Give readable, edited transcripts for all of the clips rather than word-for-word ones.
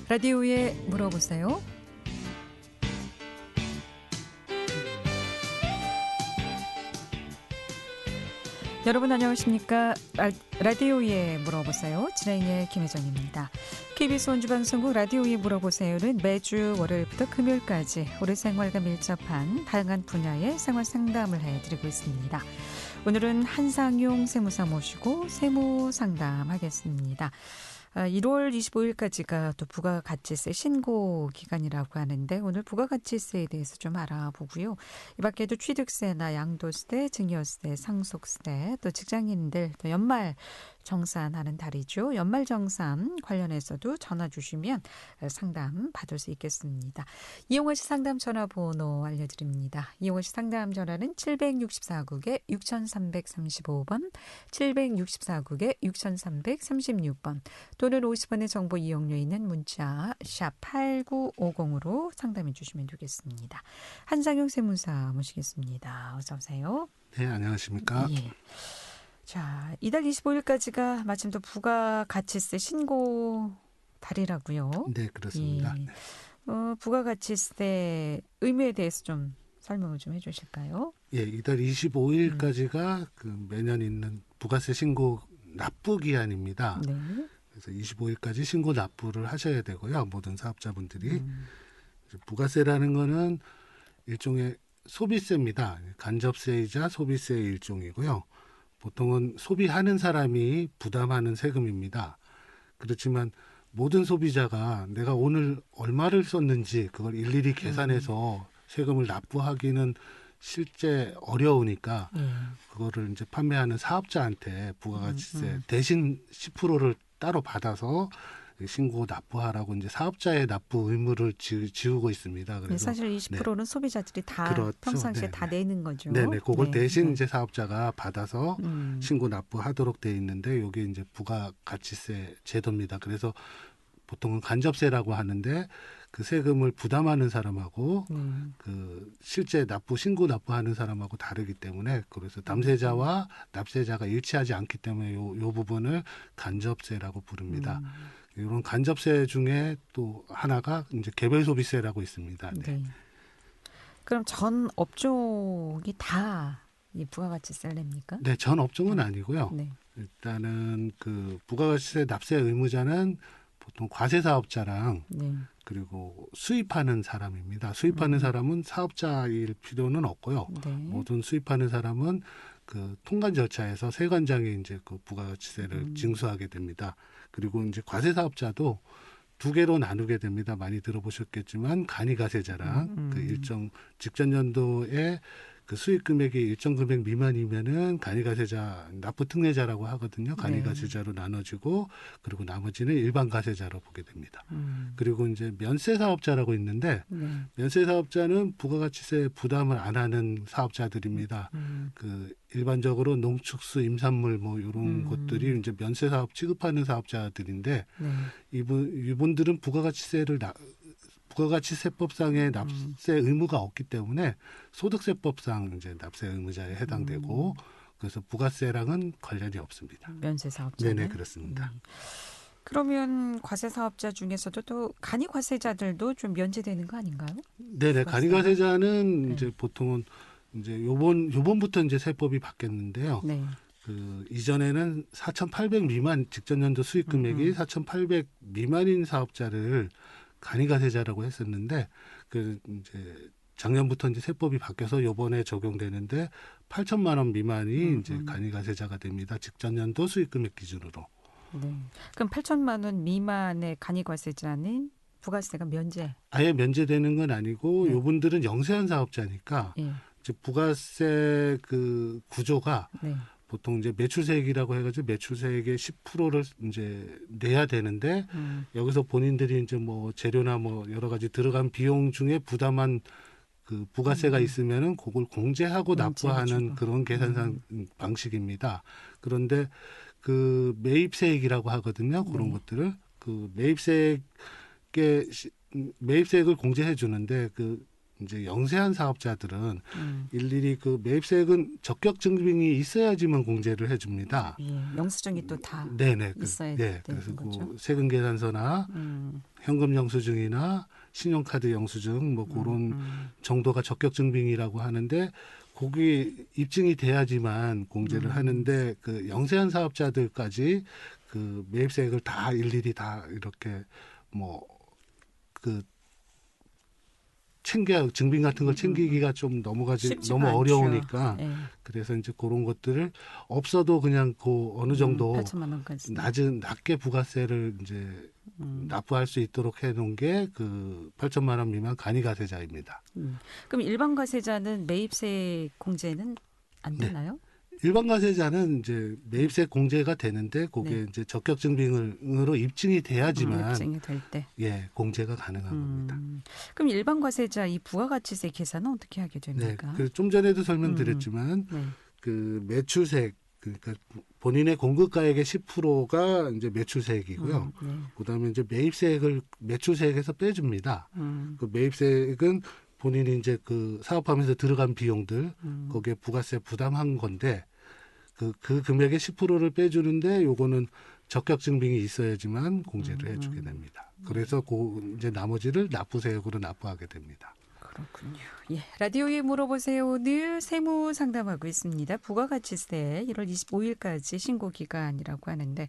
라디오에 물어보세요. 여러분 안녕하십니까? 라디오에 물어보세요. 진행의 김혜정입니다. KBS 원주방송국 라디오에 물어보세요는 매주 월요일부터 금요일까지 우리 생활과 밀접한 다양한 분야의 생활 상담을 해드리고 있습니다. 오늘은 한상용 세무사 모시고 세무 상담하겠습니다. 1월 25일까지가 또 부가가치세 신고 기간이라고 하는데 오늘 부가가치세에 대해서 좀 알아보고요. 이 밖에도 취득세나 양도세, 증여세, 상속세, 또 직장인들 또 연말 정산하는 달이죠. 연말정산 관련해서도 전화 주시면 상담 받을 수 있겠습니다. 이용화 씨 상담 전화번호 알려드립니다. 이용화 씨 상담 전화는 764국에 6335번, 764국에 6336번 또는 50원의 정보 이용료 있는 문자 샵 8950으로 상담해 주시면 되겠습니다. 한상용 세무사 모시겠습니다. 어서 오세요. 네, 안녕하십니까. 예. 자, 이달 25일까지가 마침 또 부가가치세 신고 달이라고요. 네, 그렇습니다. 예. 부가가치세 의미에 대해서 좀 설명을 좀 해주실까요? 예, 이달 25일까지가 그 매년 있는 부가세 신고 납부 기한입니다. 네. 그래서 25일까지 신고 납부를 하셔야 되고요. 모든 사업자분들이. 부가세라는 거는 일종의 소비세입니다. 간접세이자 소비세의 일종이고요. 보통은 소비하는 사람이 부담하는 세금입니다. 그렇지만 모든 소비자가 내가 오늘 얼마를 썼는지 그걸 일일이 계산해서 세금을 납부하기는 실제 어려우니까 그거를 이제 판매하는 사업자한테 부가가치세 대신 10%를 따로 받아서 신고 납부하라고 이제 사업자의 납부 의무를 지우고 있습니다. 그래서 네, 사실 20%는 네. 소비자들이 다 그렇죠. 평상시에 네네. 다 내는 거죠. 네네. 그걸 네. 대신 네. 이제 사업자가 받아서 신고 납부하도록 돼 있는데 이게 이제 부가가치세 제도입니다. 그래서 보통은 간접세라고 하는데 그 세금을 부담하는 사람하고 그 실제 신고 납부하는 사람하고 다르기 때문에 그래서 담세자와 납세자가 일치하지 않기 때문에 요 부분을 간접세라고 부릅니다. 이런 간접세 중에 또 하나가 이제 개별소비세라고 있습니다. 네. 네. 그럼 전 업종이 다 이 부가가치세를 냅니까? 네, 전 업종은 아니고요. 네. 일단은 그 부가가치세 납세 의무자는 보통 과세사업자랑 네. 그리고 수입하는 사람입니다. 수입하는 사람은 사업자일 필요는 없고요. 네. 모든 수입하는 사람은 그 통관 절차에서 세관장에 이제 그 부가가치세를 징수하게 됩니다. 그리고 이제 과세사업자도 두 개로 나누게 됩니다. 많이 들어보셨겠지만 간이가세자랑 그 일정 직전 연도에 그 수익 금액이 일정 금액 미만이면은 간이가세자 납부 특례자라고 하거든요. 간이가세자로 나눠지고 그리고 나머지는 일반 가세자로 보게 됩니다. 그리고 이제 면세사업자라고 있는데 면세사업자는 부가가치세 부담을 안 하는 사업자들입니다. 그 일반적으로 농축수, 임산물 뭐 이런 것들이 이제 면세사업 취급하는 사업자들인데 이분들은 부가가치세법상의 납세 의무가 없기 때문에 소득세법상 이제 납세 의무자에 해당되고 그래서 부가세랑은 관련이 없습니다. 면세사업자. 네네 그렇습니다. 그러면 과세사업자 중에서도 또 간이과세자들도 좀 면제되는 거 아닌가요? 네네 간이과세자는 이제 보통은 이제 요번부터 이제 세법이 바뀌었는데요. 네. 그 이전에는 4,800 미만 직전 연도 수익 금액이 4,800 미만인 사업자를 간이가세자라고 했었는데 그 이제 작년부터 이제 세법이 바뀌어서 요번에 적용되는데 8천만 원 미만이 이제 간이가세자가 됩니다. 직전 연도 수익 금액 기준으로. 네. 그럼 8천만 원 미만의 간이과세자는 부가세가 아예 면제되는 건 아니고 요분들은 영세한 사업자니까 이제 부가세 그 구조가 보통 이제 매출세액이라고 해가지고 매출세액의 10%를 이제 내야 되는데 여기서 본인들이 이제 뭐 재료나 뭐 여러 가지 들어간 비용 중에 부담한 그 부가세가 있으면은 그걸 공제하고 납부하는 그런 계산상 방식입니다. 그런데 그 매입세액이라고 하거든요. 그런 것들을 그 매입세액을 공제해 주는데 그 이제 영세한 사업자들은 일일이 그 매입세액은 적격 증빙이 있어야지만 공제를 해줍니다. 예, 영수증이 또 다 네네. 있어야 되는 되는 그래서 거죠. 그 세금 계산서나 현금 영수증이나 신용카드 영수증 뭐 그런 정도가 적격 증빙이라고 하는데 거기 입증이 돼야지만 공제를 하는데 그 영세한 사업자들까지 그 매입세액을 다 일일이 다 이렇게 뭐 그 챙겨 증빙 같은 걸 챙기기가 좀 너무 쉽지가 않죠. 어려우니까 예. 그래서 이제 그런 것들을 없어도 그냥 그 어느 정도 8천만 원까지. 낮게 부가세를 이제 납부할 수 있도록 해놓은 게 그 8천만 원 미만 간이가세자입니다. 그럼 일반 과세자는 매입세 공제는 안 네. 되나요? 일반 과세자는 이제 매입세 공제가 되는데 그게 네. 이제 적격 증빙으로 입증이 돼야지만 입증이 될 때. 예 공제가 가능한 겁니다. 그럼 일반 과세자 이 부가가치세 계산은 어떻게 하게 네, 됩니까? 그 좀 전에도 설명드렸지만 네. 그 매출세액 그러니까 본인의 공급가액의 10%가 이제 매출세액이고요. 네. 그다음에 이제 매입세액을 매출세액에서 빼줍니다. 그 매입세액은 본인이 이제 그 사업하면서 들어간 비용들 거기에 부가세 부담한 건데 그 금액의 10%를 빼주는데 요거는 적격 증빙이 있어야지만 공제를 해주게 됩니다. 그래서 이제 나머지를 납부세액으로 납부하게 됩니다. 그렇군요. 예, 라디오에 물어보세요. 오늘 세무 상담하고 있습니다. 부가가치세 1월 25일까지 신고 기간이라고 하는데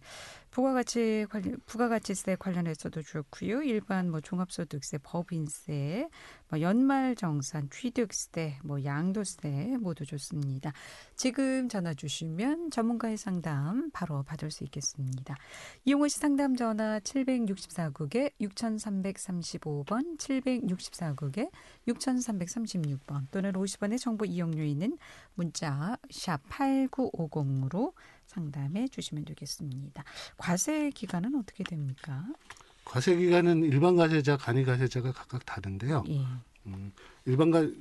부가가치세 관련해서도 좋고요. 일반 뭐 종합소득세, 법인세, 뭐 연말정산, 취득세, 뭐 양도세 모두 좋습니다. 지금 전화 주시면 전문가의 상담 바로 받을 수 있겠습니다. 이용호 씨 상담 전화 764국에 6335번, 764국에 6336번 또는 50원의 정보 이용료있는 문자 샵 8950으로 상담해 주시면 되겠습니다. 과세 기간은 어떻게 됩니까? 과세 기간은 일반 과세자, 간이 과세자가 각각 다른데요. 예.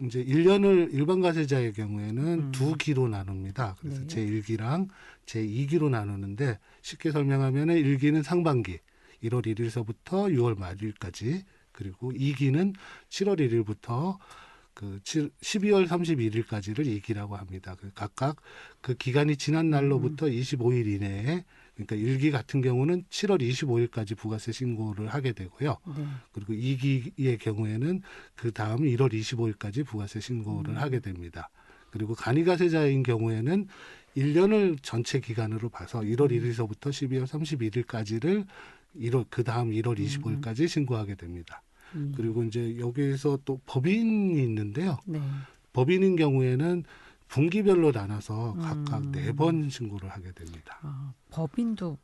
이제 1년을 일반 과세자의 경우에는 두 기로 나눕니다. 그래서 네. 제1기랑 제2기로 나누는데 쉽게 설명하면 1기는 상반기 1월 1일서부터 6월 말일까지 그리고 2기는 7월 1일부터 그 12월 31일까지를 2기라고 합니다. 각각 그 기간이 지난 날로부터 25일 이내에 그러니까 1기 같은 경우는 7월 25일까지 부가세 신고를 하게 되고요. 네. 그리고 2기의 경우에는 그 다음 1월 25일까지 부가세 신고를 하게 됩니다. 그리고 간이가세자인 경우에는 1년을 전체 기간으로 봐서 1월 1일서부터 12월 31일까지를 그 다음 1월 25일까지 신고하게 됩니다. 그리고 이제 여기에서 또 법인이 있는데요. 네. 법인인 경우에는 분기별로 나눠서 각각 4번 신고를 하게 됩니다. 법인도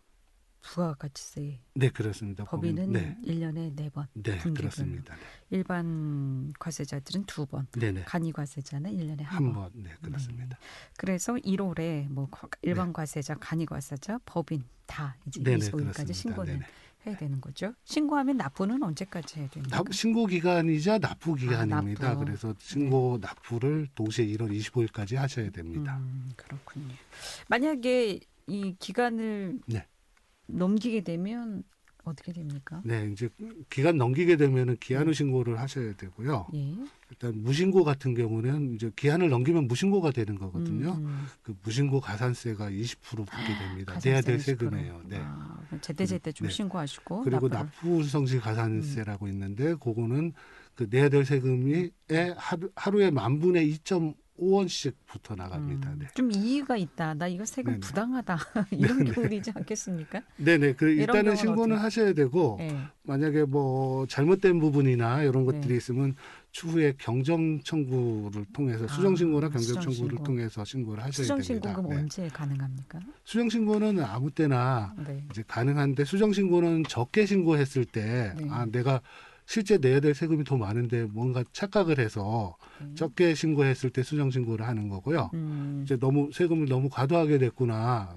부가가치세. 네, 그렇습니다. 법인은 네. 1년에 4번. 네, 분기별로. 그렇습니다. 네. 일반 과세자들은 2번. 네네. 간이과세자는 1년에 한 한 번. 네, 그렇습니다. 그래서 1월에 뭐 일반 과세자, 간이과세자, 법인 다 이제 네네, 25일까지 그렇습니다. 신고는 네네. 해야 되는 거죠. 신고하면 납부는 언제까지 해야 됩니까? 신고 기간이자 납부 기간입니다. 납부. 그래서 신고 납부를 동시에 1월 25일까지 하셔야 됩니다. 그렇군요. 만약에 이 기간을 네. 넘기게 되면 어떻게 됩니까? 네, 이제 기간 넘기게 되면은 기한 후 신고를 하셔야 되고요. 예. 일단 무신고 같은 경우는 이제 기한을 넘기면 무신고가 되는 거거든요. 그 무신고 가산세가 20% 붙게 됩니다. 내야 될 세금이에요. 네. 제때 좀 네. 신고하시고 그리고 납부를. 납부성실 가산세라고 있는데 그거는 그 내야 될 세금이 하루에 10,000분의 2.5원씩 붙어 나갑니다. 네. 좀 이의가 있다. 나 이거 세금 네네. 부당하다. 이런 경우이지 않겠습니까? 네네. 이런 일단은 경우는 신고는 어떻게? 하셔야 되고 네. 만약에 뭐 잘못된 부분이나 이런 것들이 네. 있으면 추후에 경정 청구를 통해서 수정 신고나 경정 청구를 수정신고. 통해서 신고를 하셔야 수정 됩니다. 신고금 네. 언제 가능합니까? 수정 신고는 아무 때나 네. 이제 가능한데 수정 신고는 적게 신고했을 때 네. 내가 실제 내야 될 세금이 더 많은데 뭔가 착각을 해서 적게 신고했을 때 수정 신고를 하는 거고요. 이제 세금을 너무 과도하게 냈구나.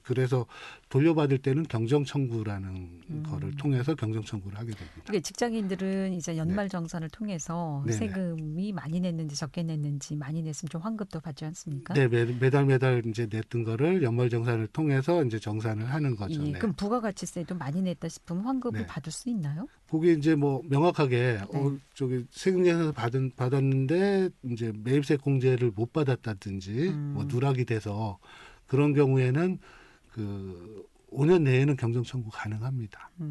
그래서 돌려받을 때는 경정 청구라는 거를 통해서 경정 청구를 하게 됩니다. 그러니까 직장인들은 이제 연말정산을 통해서 네네. 세금이 많이 냈는지 적게 냈는지 많이 냈으면 좀 환급도 받지 않습니까? 네, 매달 이제 냈던 거를 연말정산을 통해서 이제 정산을 하는 거죠. 예, 네. 그럼 부가가치세도 많이 냈다 싶으면 환급을 네. 받을 수 있나요? 그게 이제 뭐 명확하게 네. 저기 세금계에서 받았는데 이제 매입세 공제를 못 받았다든지 뭐 누락이 돼서 그런 경우에는 그 5년 내에는 경정 청구 가능합니다. 네.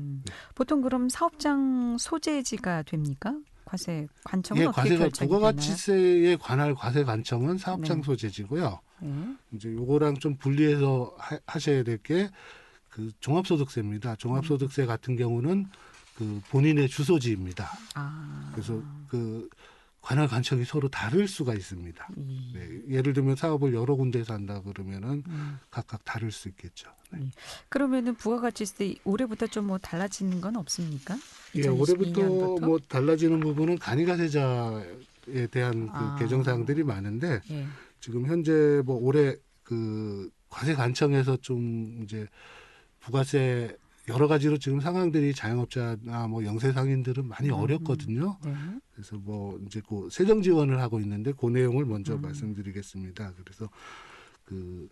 보통 그럼 사업장 소재지가 됩니까? 과세 관청은 예, 어떻게 과세가 결정이 되나요? 부가가치세에 관할 과세 관청은 사업장 네. 소재지고요. 네. 이제 요거랑 좀 분리해서 하셔야 될 게 그 종합소득세입니다. 종합소득세 같은 경우는 그 본인의 주소지입니다. 그래서 그 관할 관청이 서로 다를 수가 있습니다. 네, 예를 들면 사업을 여러 군데서 한다 그러면은 각각 다를 수 있겠죠. 네. 그러면은 부가가치세 올해부터 좀 뭐 달라지는 건 없습니까? 예, 2022년부터? 올해부터 뭐 달라지는 부분은 간이가세자에 대한 그 개정 사항들이 많은데 예. 지금 현재 뭐 올해 그 과세 관청에서 좀 이제 부가세 여러 가지로 지금 상황들이 자영업자나 뭐 영세 상인들은 많이 어렵거든요. 네. 그래서 뭐 이제 그 세정 지원을 하고 있는데 그 내용을 먼저 말씀드리겠습니다. 그래서 그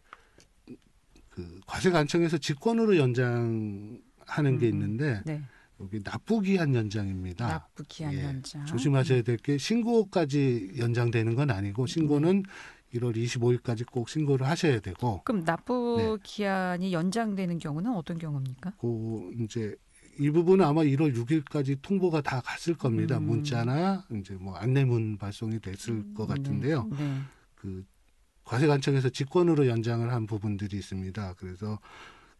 과세 관청에서 직권으로 연장하는 게 있는데 네. 여기 납부기한 연장입니다. 납부기한 연장. 조심하셔야 될 게 신고까지 연장되는 건 아니고 신고는 1월 25일까지 꼭 신고를 하셔야 되고. 그럼 납부 기한이 연장되는 경우는 어떤 경우입니까? 그 이제 이 부분은 아마 1월 6일까지 통보가 다 갔을 겁니다. 문자나 이제 뭐 안내문 발송이 됐을 것 같은데요. 네. 그 과세관청에서 직권으로 연장을 한 부분들이 있습니다. 그래서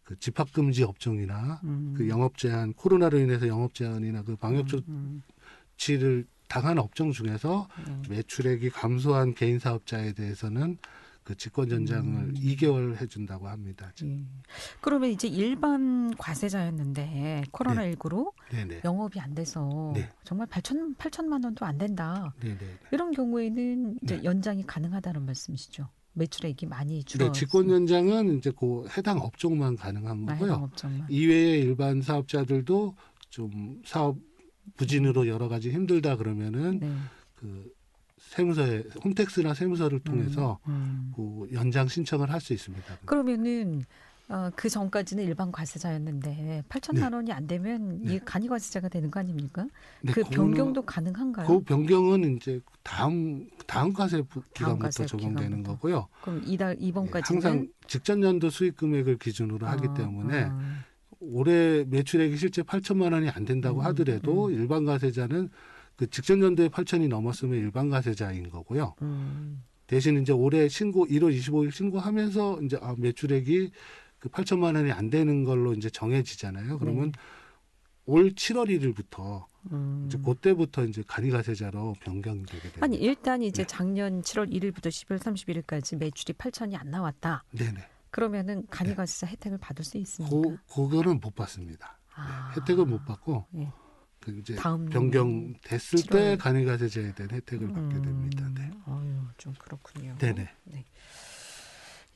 그 집합금지 업종이나 그 영업 제한 코로나로 인해서 영업 제한이나 그 방역 조치를 당한 업종 중에서 매출액이 감소한 개인 사업자에 대해서는 그 직권 연장을 2개월 해준다고 합니다. 그러면 이제 일반 과세자였는데 코로나19로 영업이 안 돼서 정말 8천만 원도 안 된다. 이런 경우에는 이제 연장이 가능하다는 말씀이시죠? 매출액이 많이 줄어. 네, 직권 연장은 이제 그 해당 업종만 가능한 거고요. 해당 업종만. 이외의 일반 사업자들도 좀 사업 부진으로 여러 가지 힘들다 그러면은 그 세무서에 홈택스나 세무서를 통해서 그 연장 신청을 할 수 있습니다. 그러면은 그 전까지는 일반 과세자였는데 8천만 원이 안 되면 이 간이과세자가 되는 거 아닙니까? 네, 그 변경도 가능한가요? 그 변경은 이제 다음 과세 기간부터 적용되는 거고요. 그럼 이번까지는 항상 직전 연도 수익 금액을 기준으로 하기 때문에 올해 매출액이 실제 8천만 원이 안 된다고 하더라도 일반 과세자는 그 직전 연도에 8천이 넘었으면 일반 과세자인 거고요. 대신 이제 올해 신고 1월 25일 신고하면서 이제 매출액이 그 8천만 원이 안 되는 걸로 이제 정해지잖아요. 그러면 올 7월 1일부터 이제 그때부터 이제 간이과세자로 변경이 되게 됩니다. 아니 일단 이제 작년 7월 1일부터 12월 31일까지 매출이 8천이 안 나왔다. 네네. 그러면은 간이과세자 혜택을 받을 수 있습니까? 그거는 못 받습니다. 혜택을 못 받고 그 이제 변경됐을 때 간이과세자에 대한 혜택을 받게 됩니다. 네. 좀 그렇군요. 네네. 네.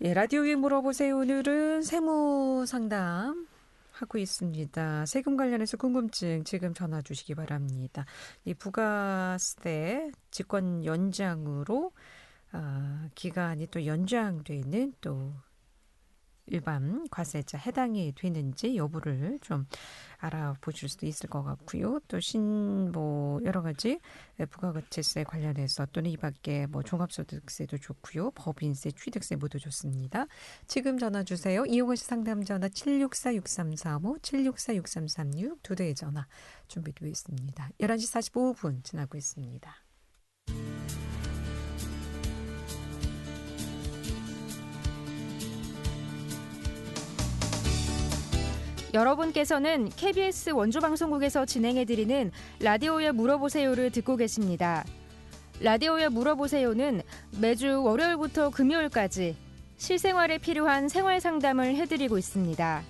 예, 라디오에 물어보세요. 오늘은 세무 상담 하고 있습니다. 세금 관련해서 궁금증 지금 전화 주시기 바랍니다. 이 부가세 직권 연장으로 기간이 또 연장되는 또 일반 과세자 해당이 되는지 여부를 좀 알아보실 수도 있을 것 같고요. 또 뭐 여러 가지 부가가치세 관련해서 또는 이 밖에 뭐 종합소득세도 좋고요. 법인세, 취득세 모두 좋습니다. 지금 전화 주세요. 이용하실 상담 전화 764-6335, 764-6336 두 대의 전화 준비되어 있습니다. 11시 45분 지나고 있습니다. 여러분께서는 KBS 원주방송국에서 진행해드리는 라디오에 물어보세요를 듣고 계십니다. 라디오에 물어보세요는 매주 월요일부터 금요일까지 실생활에 필요한 생활 상담을 해드리고 있습니다.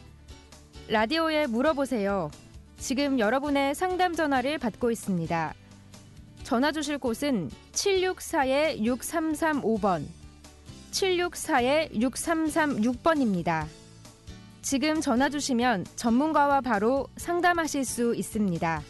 라디오에 물어보세요. 지금 여러분의 상담 전화를 받고 있습니다. 전화 주실 곳은 764-6335번, 764-6336번입니다. 지금 전화 주시면 전문가와 바로 상담하실 수 있습니다.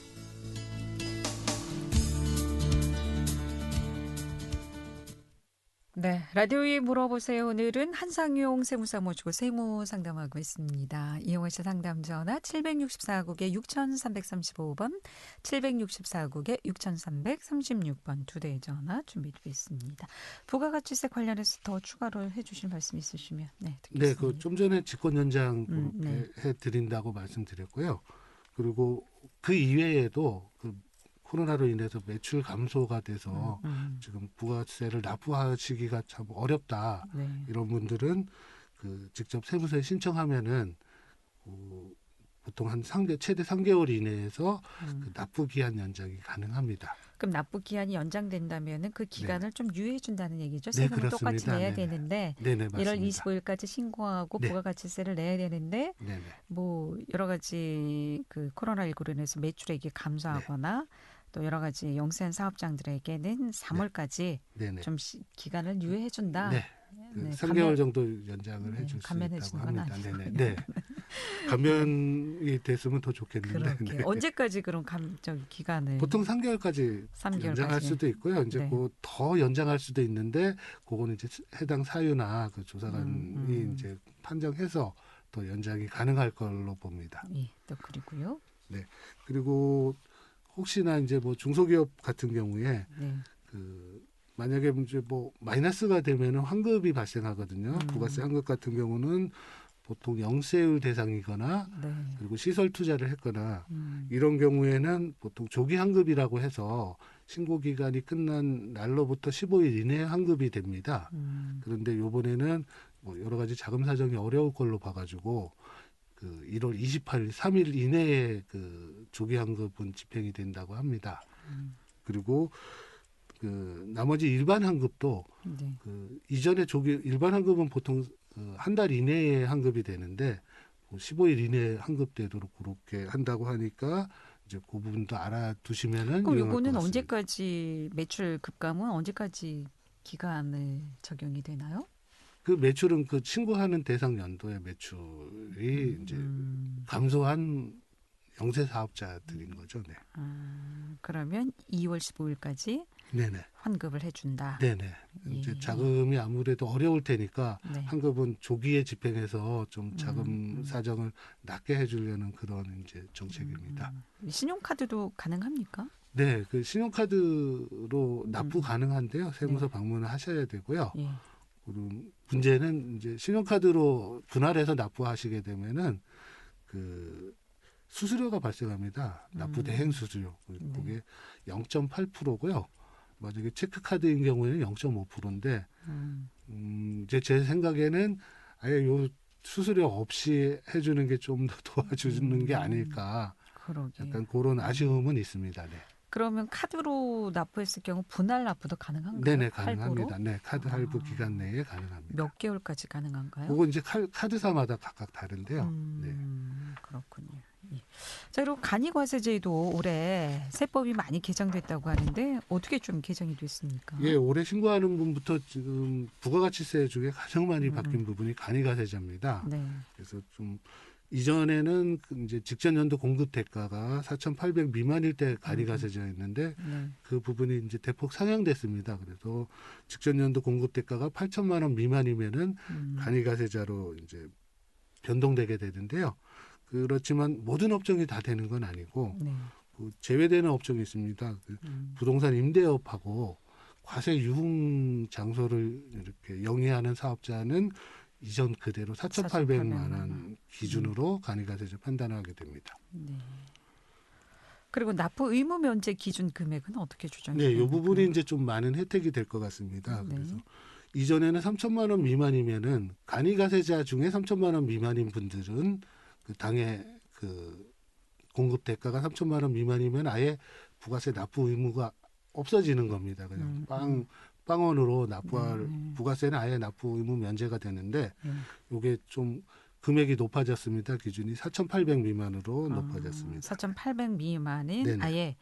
네, 라디오에 물어보세요. 오늘은 한상용 세무사 모시고 세무 상담하고 있습니다. 이용하실 상담 전화 764국에 6335번, 764국에 6336번 두 대의 전화 준비되어 있습니다. 부가가치세 관련해서 더 추가로 해주실 말씀 있으시면 듣겠습니다. 네, 그 좀 전에 직권 연장 네. 해드린다고 말씀드렸고요. 그리고 그 이외에도 코로나로 인해서 매출 감소가 돼서 지금 부가세를 납부하시기가 참 어렵다. 네. 이런 분들은 직접 세무서에 신청하면은 보통 최대 3개월 이내에서 납부 기한 연장이 가능합니다. 그럼 납부 기한이 연장된다면은 그 기간을 좀 유예해 준다는 얘기죠. 네, 세금을 똑같이 그렇습니다. 내야 네네. 되는데 네네, 맞습니다. 1월 25일까지 신고하고 네. 부가가치세를 내야 되는데 네네. 뭐 여러 가지 그 코로나19로 인해서 매출액이 감소하거나 또 여러 가지 영세한 사업장들에게는 3월까지 네네. 좀 기간을 유예해 준다. 네. 3개월 정도 연장을 해줄 수 감면해 있다고 주는 건 합니다. 아니고요. 네네. 네. 감면이 됐으면 더 좋겠는데. 그렇게 네. 언제까지 그럼 기간을 보통 3개월까지 3개월까지 연장할 수도 있고요. 이제 네. 더 연장할 수도 있는데 그거는 이제 해당 사유나 그 조사관이 이제 판정해서 또 연장이 가능할 걸로 봅니다. 예, 또 그리고요. 그리고 혹시나 이제 뭐 중소기업 같은 경우에 네. 만약에 이제 뭐 마이너스가 되면은 환급이 발생하거든요. 부가세 환급 같은 경우는 보통 영세율 대상이거나 네. 그리고 시설 투자를 했거나 이런 경우에는 보통 조기 환급이라고 해서 신고 기간이 끝난 날로부터 15일 이내에 환급이 됩니다. 그런데 요번에는 뭐 여러 가지 자금 사정이 어려울 걸로 봐가지고 1월 28일 3일 이내에 조기 환급은 집행이 된다고 합니다. 그리고 나머지 일반 환급도 네. 이전에 일반 환급은 보통 한 달 이내에 환급이 되는데 15일 이내에 환급되도록 그렇게 한다고 하니까 이제 그 부분도 알아두시면은 그럼 유용할 것 이거는 같습니다. 언제까지 매출 급감은 언제까지 기간을 적용이 되나요? 그 매출은 신고하는 대상 연도의 매출이 이제 감소한 영세 사업자들인 거죠. 네. 그러면 2월 15일까지 네네. 환급을 해준다. 네네. 이제 자금이 아무래도 어려울 테니까 네. 환급은 조기에 집행해서 좀 자금 사정을 낮게 해주려는 그런 이제 정책입니다. 신용카드도 가능합니까? 네, 신용카드로 납부 가능한데요. 세무서 방문을 하셔야 되고요. 예. 그리고 문제는 이제 신용카드로 분할해서 납부하시게 되면은 수수료가 발생합니다. 납부 대행 수수료. 그게 0.8%고요. 만약에 체크카드인 경우에는 0.5%인데 이제 제 생각에는 아예 요 수수료 없이 해주는 게 좀 더 도와주는 게 아닐까. 그러게. 약간 그런 아쉬움은 있습니다. 네. 그러면 카드로 납부했을 경우 분할 납부도 가능한가요? 네네, 할부로? 가능합니다. 네, 카드 할부 기간 내에 가능합니다. 몇 개월까지 가능한가요? 그거 이제 카드사마다 각각 다른데요. 네. 그렇군요. 예. 자, 그리고 간이과세제도 올해 세법이 많이 개정됐다고 하는데 어떻게 좀 개정이 됐습니까? 예, 올해 신고하는 분부터 지금 부가가치세 중에 가장 많이 바뀐 부분이 간이과세제입니다. 네. 그래서 좀 이전에는 이제 직전 연도 공급 대가가 4,800 미만일 때 간이과세제였는데 네. 그 부분이 이제 대폭 상향됐습니다. 그래서 직전 연도 공급 대가가 8천만 원 미만이면은 간이과세자로 이제 변동되게 되는데요. 그렇지만 모든 업종이 다 되는 건 아니고 네. 제외되는 업종이 있습니다. 부동산 임대업하고 과세 유흥 장소를 이렇게 영위하는 사업자는 이전 그대로 4,800만 원 기준으로 간이과세제 판단하게 됩니다. 네. 그리고 납부 의무 면제 기준 금액은 어떻게 조정이 네, 이 됩니까? 부분이 이제 좀 많은 혜택이 될 것 같습니다. 네. 그래서 이전에는 3천만 원 미만이면은 간이과세자 중에 3천만 원 미만인 분들은 당해 공급 대가가 3천만 원 미만이면 아예 부가세 납부 의무가 없어지는 겁니다. 그냥 빵원으로 납부할 부가세는 아예 납부 의무 면제가 되는데 이게 좀 금액이 높아졌습니다. 기준이 4,800 미만으로 높아졌습니다. 4,800 미만은 네네. 아예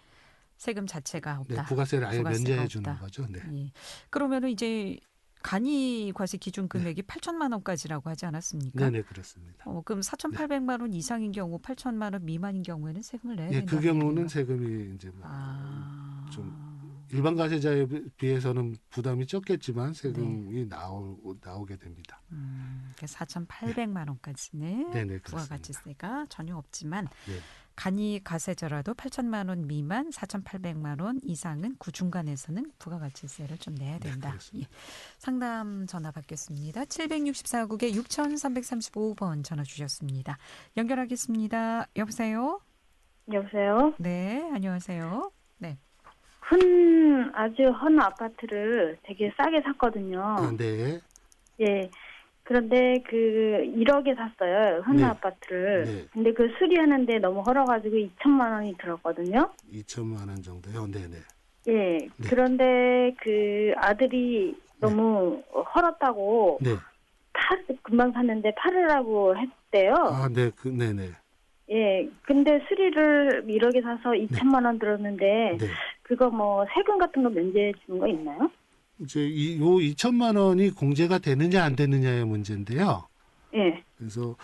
세금 자체가 없다. 네, 부가세를 아예 부가세가 면제해 주는 없다. 거죠. 네. 예. 그러면은 이제 간이 과세 기준 금액이 8천만 원까지라고 하지 않았습니까? 네네 그렇습니다. 그럼 4,800만 원 이상인 경우, 8천만 원 미만인 경우에는 세금을 내야 예, 된다. 그 경우는 세금이 이제 좀 일반 가세자에 비해서는 부담이 적겠지만 세금이 나오게 됩니다. 그러니까 4,800만 원까지는 네네, 부가가치세가 전혀 없지만 네. 간이 가세자라도 8천만 원 미만 4,800만 원 이상은 그 중간에서는 부가가치세를 좀 내야 된다. 예. 상담 전화 받겠습니다. 764국에 6,335번 전화 주셨습니다. 연결하겠습니다. 여보세요? 여보세요? 네, 안녕하세요. 네. 아주 헌 아파트를 되게 싸게 샀거든요. 네. 예. 그런데 1억에 샀어요. 헌 네. 아파트를. 네. 근데 그 수리하는데 너무 헐어가지고 2천만 원이 들었거든요. 2천만 원 정도요. 네네. 예. 네. 그런데 그 아들이 너무 헐었다고 네. 금방 샀는데 팔으라고 했대요. 아, 네. 네네. 예. 근데 수리를 1억에 사서 2천만 원 들었는데 네. 그거 뭐 세금 같은 거 면제해 주는 거 있나요? 이제 요 2천만 원이 공제가 되느냐 안 되느냐의 문제인데요. 예. 그래서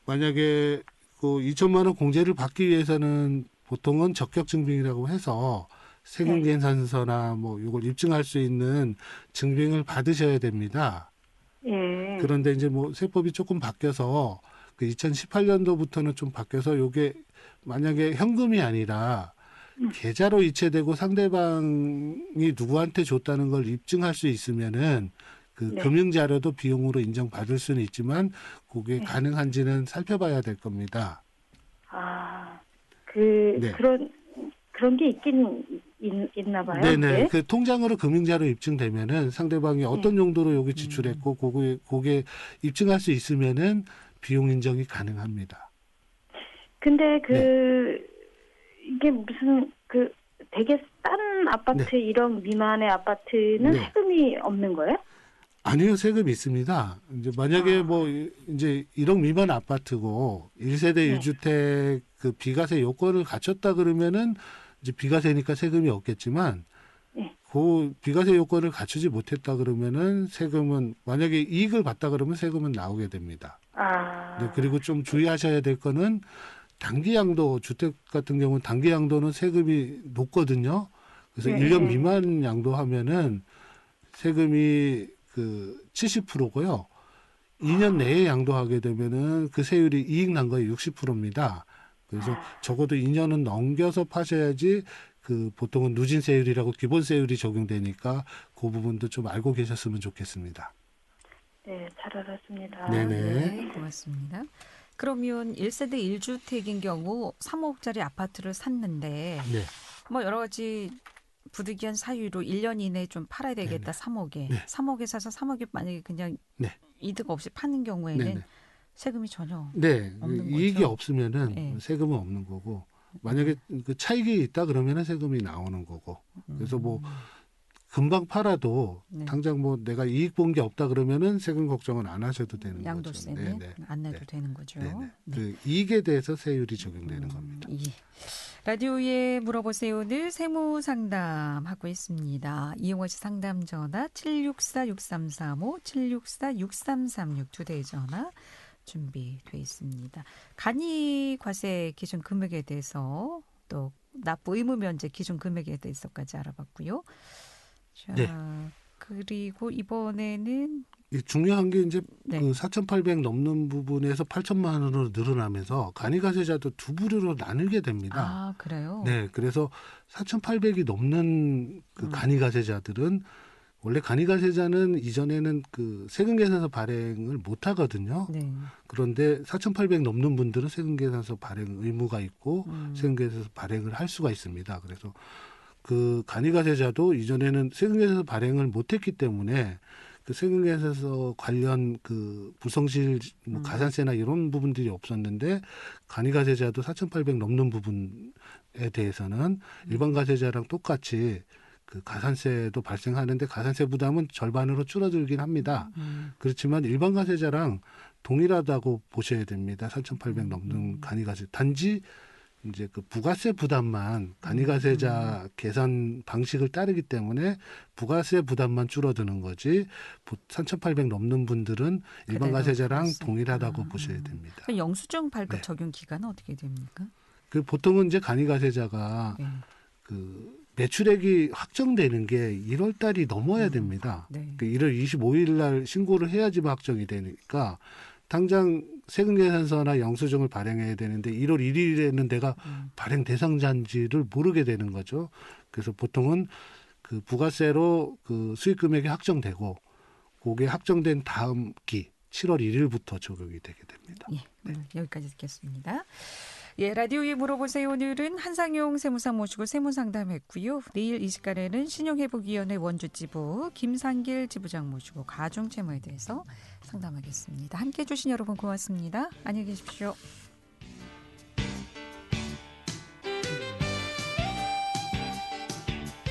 만약에 그 2천만 원 공제를 받기 위해서는 보통은 적격 증빙이라고 해서 세금 계산서나 뭐 이걸 입증할 수 있는 증빙을 받으셔야 됩니다. 예. 그런데 이제 뭐 세법이 조금 바뀌어서 그 2018년도부터는 좀 바뀌어서 요게 만약에 현금이 아니라 계좌로 이체되고 상대방이 누구한테 줬다는 걸 입증할 수 있으면은 그 금융 자료도 비용으로 인정받을 수는 있지만 그게 가능한지는 살펴봐야 될 겁니다. 아, 네. 그런 게 있나 봐요. 네네. 네? 그 통장으로 금융자료 입증되면은 상대방이 어떤 용도로 여기 지출했고 그게 입증할 수 있으면은 비용 인정이 가능합니다. 근데 이게 무슨 되게 싼 아파트 1억 미만의 아파트는 세금이 없는 거예요? 아니요, 세금 있습니다. 이제 만약에 뭐 이제 1억 미만 아파트고 1세대 1주택 그 비과세 요건을 갖췄다 그러면은 이제 비과세니까 세금이 없겠지만 그 비과세 요건을 갖추지 못했다 그러면은 세금은 만약에 이익을 봤다 그러면 세금은 나오게 됩니다. 네, 그리고 좀 주의하셔야 될 거는 단기양도 주택 같은 경우는 단기양도는 세금이 높거든요. 그래서 1년 미만 양도하면은 세금이 70%고요. 2년 내에 양도하게 되면은 그 세율이 이익 난 거의 60%입니다. 그래서 적어도 2년은 넘겨서 파셔야지 보통은 누진세율이라고 기본세율이 적용되니까 그 부분도 좀 알고 계셨으면 좋겠습니다. 네, 잘 알았습니다. 네네. 네, 고맙습니다. 그러면 1세대 1주택인 경우 3억짜리 아파트를 샀는데 뭐 여러 가지 부득이한 사유로 1년 이내에 좀 팔아야 되겠다. 3억에. 3억에 사서 3억에 만약에 그냥 이득 없이 파는 경우에는 세금이 전혀 없는 이익이 거죠. 없으면은 세금은 없는 거고 만약에 그 차익이 있다 그러면은 세금이 나오는 거고 그래서 뭐 금방 팔아도 당장 뭐 내가 이익 본 게 없다 그러면은 세금 걱정은 안 하셔도 되는 거죠. 양도세는 안 내도 되는 거죠. 그 이익에 대해서 세율이 적용되는 겁니다. 라디오에 물어보세요. 세무 상담하고 있습니다. 이용하시 상담 전화 764-6335, 764-6336 두 대의 전화 준비돼 있습니다. 간이 과세 기준 금액에 대해서 또 납부 의무 면제 기준 금액에 대해서까지 알아봤고요. 자, 그리고 이번에는 중요한 게 이제 그 4,800 넘는 부분에서 8천만 원으로 늘어나면서 간이가세자도 두 부류로 나누게 됩니다. 아, 그래요? 네, 그래서 4,800이 넘는 그 간이가세자들은 원래 간이가세자는 이전에는 그 세금계산서 발행을 못 하거든요. 그런데 4,800 넘는 분들은 세금계산서 발행 의무가 있고 세금계산서 발행을 할 수가 있습니다. 그래서 그 간이가세자도 이전에는 세금계산서 발행을 못했기 때문에 그 세금계산서 관련 그 불성실 뭐 가산세나 이런 부분들이 없었는데 간이가세자도 4,800 넘는 부분에 대해서는 일반 가세자랑 똑같이 그 가산세도 발생하는데 가산세 부담은 절반으로 줄어들긴 합니다. 그렇지만 일반 가세자랑 동일하다고 보셔야 됩니다. 4,800 넘는 간이가세. 단지 이제 그 부가세 부담만 간이가세자 계산 방식을 따르기 때문에 부가세 부담만 줄어드는 거지 3,800 넘는 분들은 일반 가세자랑 그렇습니다. 동일하다고 보셔야 됩니다. 그 영수증 발급 네. 적용 기간은 어떻게 됩니까? 그 보통은 이제 간이가세자가 네. 그 매출액이 확정되는 게 1월 달이 넘어야 됩니다. 네. 그 1월 25일 날 신고를 해야지만 확정이 되니까 당장 세금계산서나 영수증을 발행해야 되는데 1월 1일에는 내가 발행 대상자인지를 모르게 되는 거죠. 그래서 보통은 그 부가세로 그 수익 금액이 확정되고 그게 확정된 다음 기 7월 1일부터 적용이 되게 됩니다. 예, 오늘 여기까지 듣겠습니다. 예, 라디오에 물어보세요. 오늘은 한상용 세무사 모시고 세무상담했고요. 내일 이 시간에는 신용회복위원회 원주지부 김상길 지부장 모시고 가중채무에 대해서 상담하겠습니다. 함께해 주신 여러분 고맙습니다. 안녕히 계십시오.